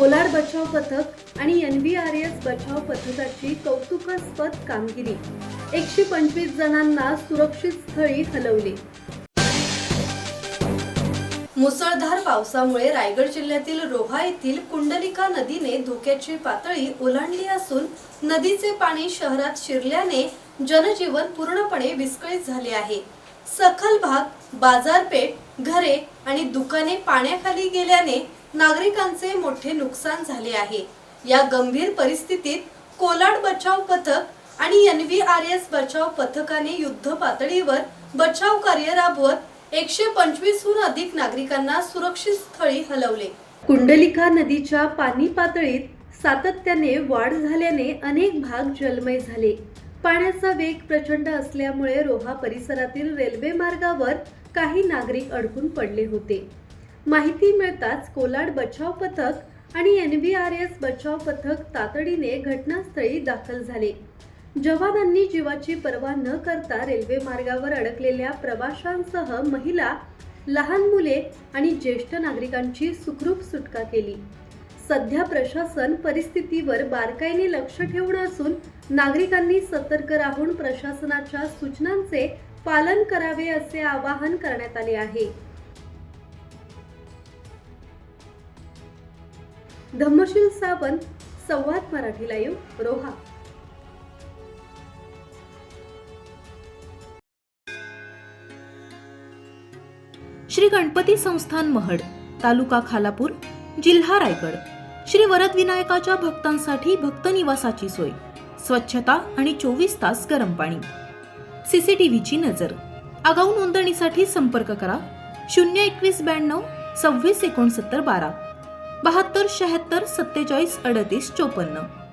कोलाड बचाव पथक आणि NVRS बचाव पथकाची कौतुकास्पद कामगिरी। 125 जणांना सुरक्षित स्थळी हलवले। मुसळधार पावसामुळे रायगड जिल्ह्यातील रोहा येथील कुंडलिका नदीने धोक्याची पातळी ओलांडली असून नदीचे पाणी शहरात शिरल्याने जनजीवन पूर्णपणे विस्कळीत झाले आहे। सखल भाग, बाजारपेठ, घरे आणि दुकाने पाण्याखाली गेल्याने नागरिकांचे मोठे नुकसान झाले आहे। या गंभीर परिस्थितीत कोलाड बचाव पथक आणि NVRS बचाव पथकाने युद्ध पातळीवर बचाव कार्य राबवत 125 हून अधिक नागरिकांना सुरक्षित स्थळी हलवले। कुंडलिका नदीच्या पाणी पातळीत सातत्याने वाढ झाल्याने अनेक भाग जलमय झाले। पाण्याचा वेग प्रचंड असल्यामुळे रोहा परिसरातील रेल्वे मार्गावर काही नागरिक अडकून पडले होते। माहिती मिळताच कोलाड बचाव पथक आणि NVRS बचाव पथक तातडीने घटनास्थळी दाखल झाले। जवानांनी जीवाची पर्वा न करता रेल्वे मार्गावर अडकलेल्या प्रवाशांसह महिला, लहान मुले आणि ज्येष्ठ नागरिकांची सुखरूप सुटका केली। सध्या प्रशासन परिस्थितीवर बारकाईने लक्ष ठेवून असून नागरिकांनी सतर्क राहून प्रशासनाच्या सूचनांचे पालन करावे असे आवाहन करण्यात आले आहे। धम्मशील सावंत, संवाद मराठी लाईव्ह, रोहा। श्री गणपती संस्थान महड, तालुका खालापूर, जिल्हा रायगड। श्री वरद विनायकाच्या भक्तांसाठी भक्त निवासाची सोय, स्वच्छता आणि 24 तास गरम पाणी, CCTVची नजर। आगाऊ नोंदणीसाठी संपर्क करा 021 92 26 69 12 72 76 47 38 54।